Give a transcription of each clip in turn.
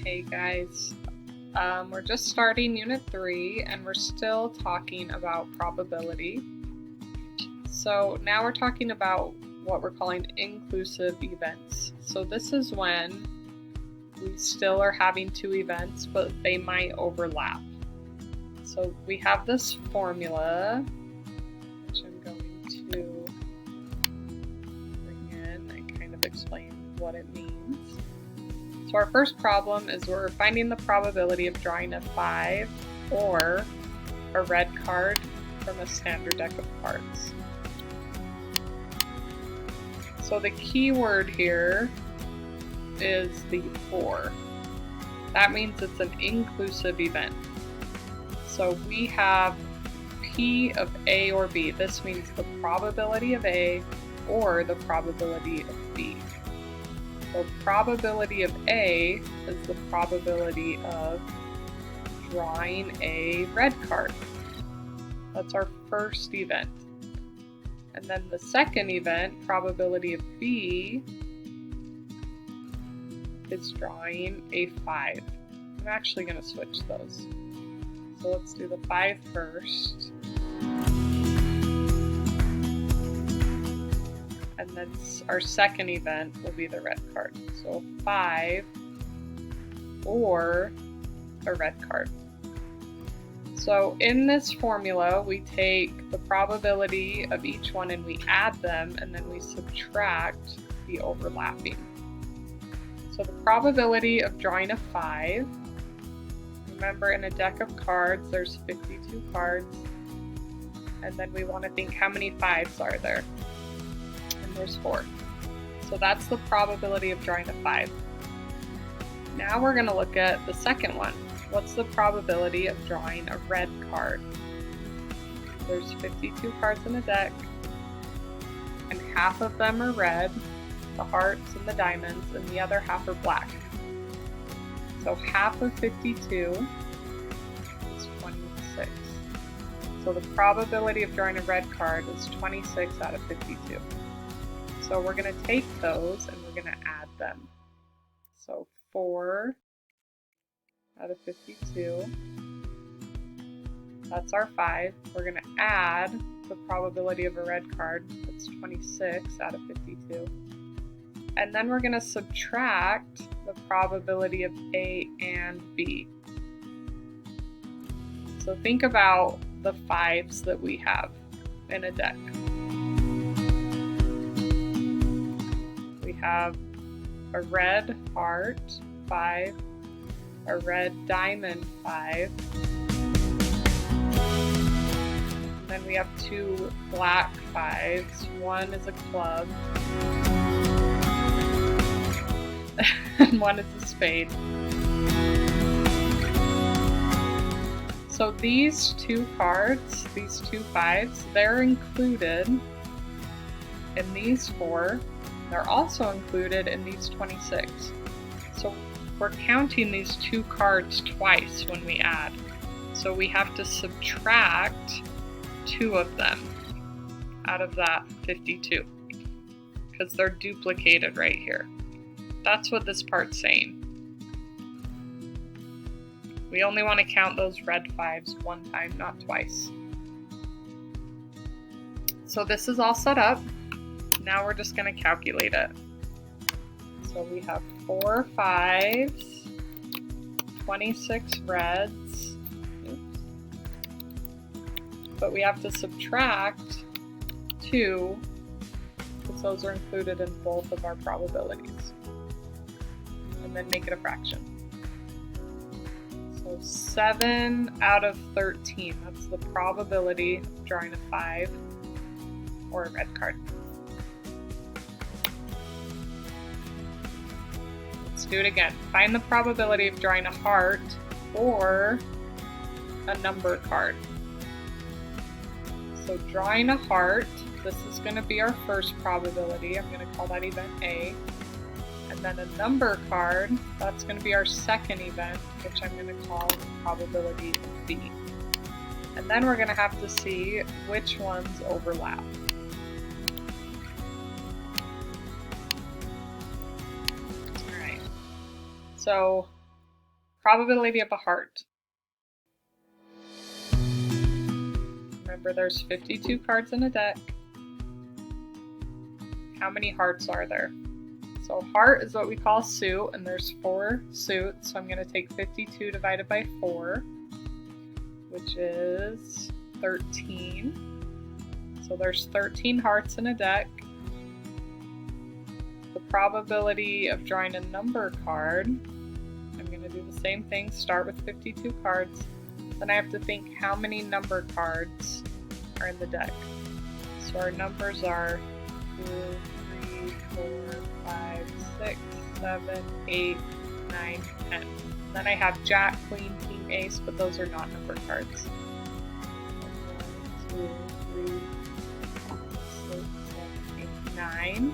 Hey guys, we're just starting Unit 3 and we're still talking about probability. So now we're talking about what we're calling inclusive events. So this is when we still are having two events, but they might overlap. So we have this formula, which I'm going to bring in and kind of explain what it means. So our first problem is we're finding the probability of drawing a 5 or a red card from a standard deck of cards. So the key word here is the 4. That means it's an inclusive event. So we have P of A or B. This means the probability of A or the probability of B. So probability of A is the probability of drawing a red card. That's our first event. And then the second event, probability of B, is drawing a 5. I'm actually going to switch those. So let's do the 5 first. And then our second event will be the red card. So 5 or a red card. So in this formula, we take the probability of each one and we add them, and then we subtract the overlapping. So the probability of drawing a 5, remember in a deck of cards, there's 52 cards, and then we want to think how many 5s are there. There's 4. So that's the probability of drawing a 5. Now we're going to look at the second one. What's the probability of drawing a red card? There's 52 cards in a deck, and half of them are red, the hearts and the diamonds, and the other half are black. So half of 52 is 26. So the probability of drawing a red card is 26 out of 52. So we're going to take those and we're going to add them. So 4 out of 52, that's our 5. We're going to add the probability of a red card, that's 26 out of 52. And then we're going to subtract the probability of A and B. So think about the 5s that we have in a deck. We have a red heart, 5, a red diamond, 5, and then we have 2 black 5s, one is a club, and one is a spade. So these 2 cards, these 2 5s, they're included in these 4. They're also included in these 26. So we're counting these 2 cards twice when we add. So we have to subtract 2 of them out of that 52 because they're duplicated right here. That's what this part's saying. We only want to count those red 5s one time, not twice. So this is all set up. Now we're just going to calculate it. So we have 4 5s, 26 reds, but we have to subtract 2 because those are included in both of our probabilities, and then make it a fraction. So 7 out of 13, that's the probability of drawing a 5 or a red card. Do it again. Find the probability of drawing a heart or a number card. So drawing a heart, this is going to be our first probability. I'm going to call that event A. And then a number card, that's going to be our second event, which I'm going to call probability of B. And then we're going to have to see which ones overlap. So probability of a heart. Remember, there's 52 cards in a deck. How many hearts are there? So heart is what we call a suit, and there's 4 suits. So I'm going to take 52 divided by 4, which is 13. So there's 13 hearts in a deck. The probability of drawing a number card, I'm going to do the same thing, start with 52 cards. Then I have to think how many number cards are in the deck. So our numbers are 2, 3, 4, 5, 6, 7, 8, 9, 10. Then I have Jack, Queen, King, Ace, but those are not number cards. 1, 2, 3, 4, 5, 6, 7, 8, 9.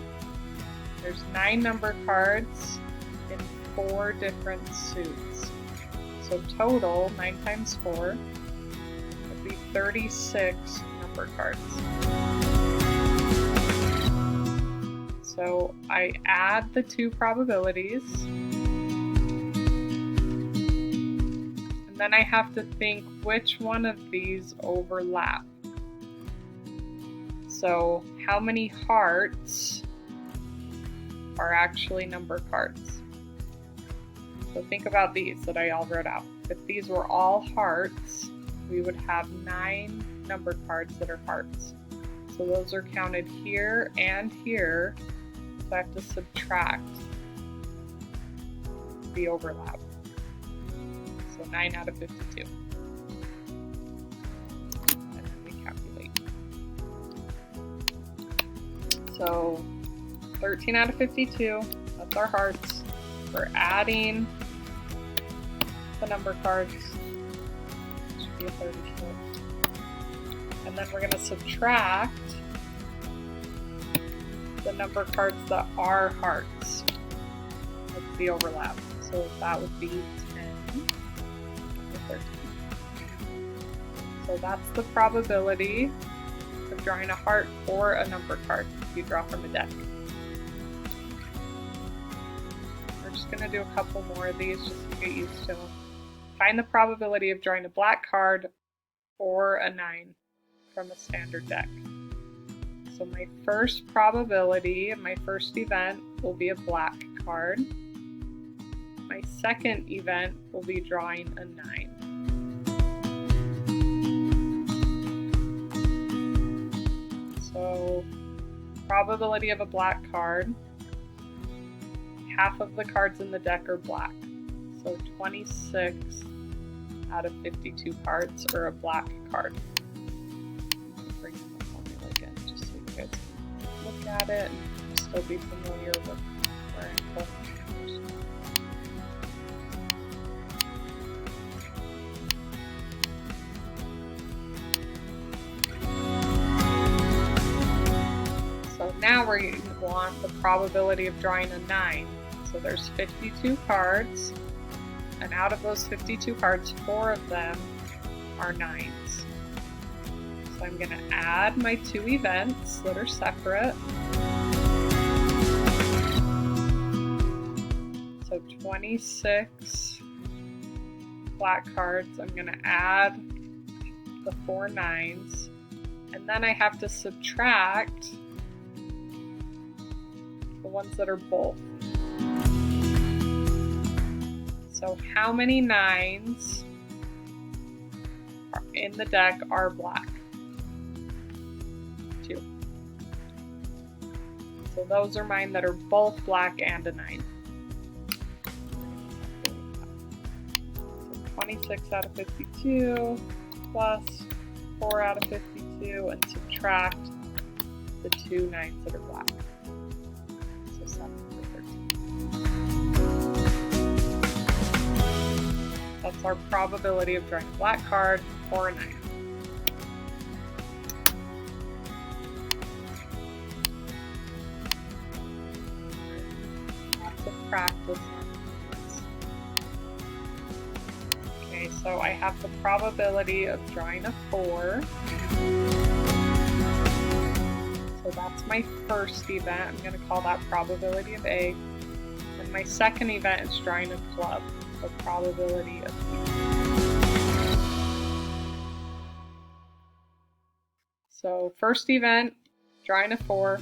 There's 9 number cards in 4 different suits. So total, 9 times 4, would be 36 number cards. So I add the 2 probabilities, and then I have to think which one of these overlap. So how many hearts are actually number cards? So think about these that I all wrote out. If these were all hearts, we would have 9 number cards that are hearts. So those are counted here and here. So I have to subtract the overlap. So 9 out of 52. And then we calculate. So 13 out of 52, that's our hearts. We're adding the number cards. Should be a 36. And then we're going to subtract the number cards that are hearts. That's the overlap. So that would be 10 or 13. So that's the probability of drawing a heart or a number card you draw from a deck. We're just going to do a couple more of these just to get used to them. Find the probability of drawing a black card or a 9 from a standard deck. So my first probability of my first event will be a black card. My second event will be drawing a 9. So probability of a black card, half of the cards in the deck are black. So 26 out of 52 cards are a black card. Bring in the formula again just so you guys can look at it and still be familiar with where I'm pulling numbers. So now we want the probability of drawing a 9. So there's 52 cards, and out of those 52 cards, 4 of them are 9s. So I'm going to add my 2 events that are separate. So 26 black cards, I'm going to add the 4 9s, and then I have to subtract the ones that are both. So how many 9s in the deck are black? 2. So those are mine that are both black and a 9. So 26 out of 52 plus 4 out of 52 and subtract the 2 9s that are black. So 7 for 13. That's our probability of drawing a black card or a 9. Lots of practice on this. Okay, so I have the probability of drawing a 4. So that's my first event. I'm going to call that probability of A. And my second event is drawing a club. the probability of B. So first event, drawing a 4,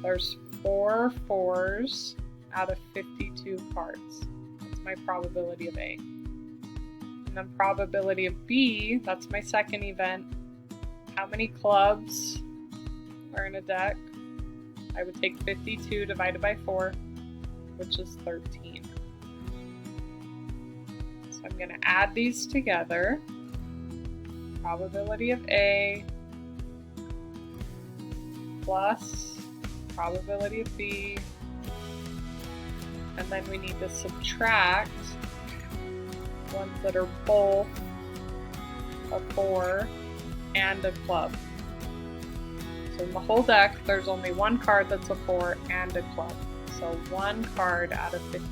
there's 4 4s out of 52 cards. That's my probability of A. And then probability of B, that's my second event. How many clubs are in a deck? I would take 52 divided by 4, which is 13. So I'm going to add these together. Probability of A plus probability of B, and then we need to subtract ones that are both a 4 and a club. So in the whole deck, there's only one card that's a 4 and a club. So one card out of 52.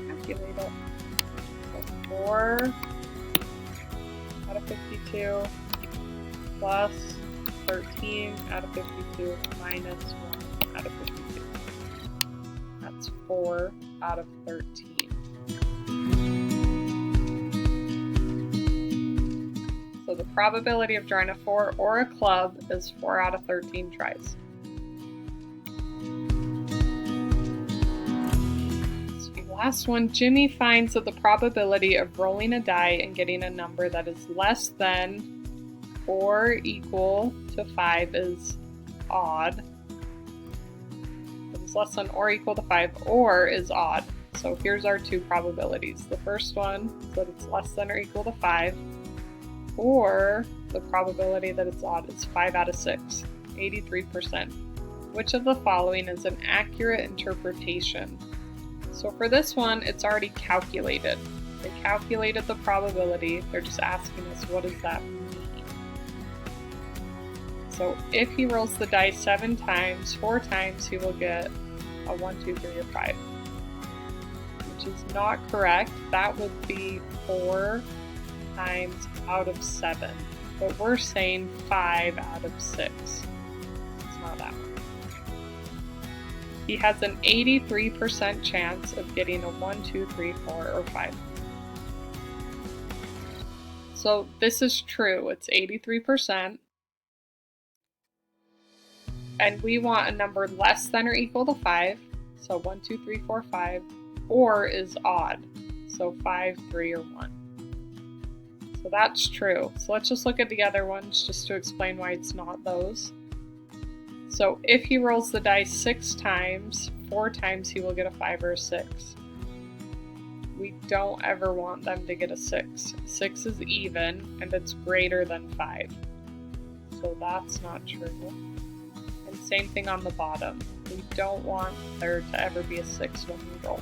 Calculate it. So 4 out of 52 plus 13 out of 52 minus 1 out of 52. That's 4 out of 13. So the probability of drawing a 4 or a club is 4 out of 13 tries. So the last one, Jimmy finds that the probability of rolling a die and getting a number that is less than or equal to 5 is odd. It is less than or equal to 5 or is odd. So here's our two probabilities. The first one is that it's less than or equal to 5, or the probability that it's odd is 5 out of 6, 83%. Which of the following is an accurate interpretation? So for this one, it's already calculated. They calculated the probability. They're just asking us, what does that mean? So if he rolls the dice 7 times, 4 times, he will get a 1, 2, 3, or 5. Which is not correct. That would be 4 times out of 7. But we're saying 5 out of 6. It's not that one. He has an 83% chance of getting a 1, 2, 3, 4, or 5. So this is true. It's 83%. And we want a number less than or equal to 5, so 1, 2, 3, 4, 5, or is odd, so 5, 3, or 1. So that's true. So let's just look at the other ones just to explain why it's not those. So if he rolls the dice 6 times, 4 times he will get a 5 or a 6. We don't ever want them to get a 6. 6 is even, and it's greater than 5. So that's not true. And same thing on the bottom. We don't want there to ever be a 6 when we roll.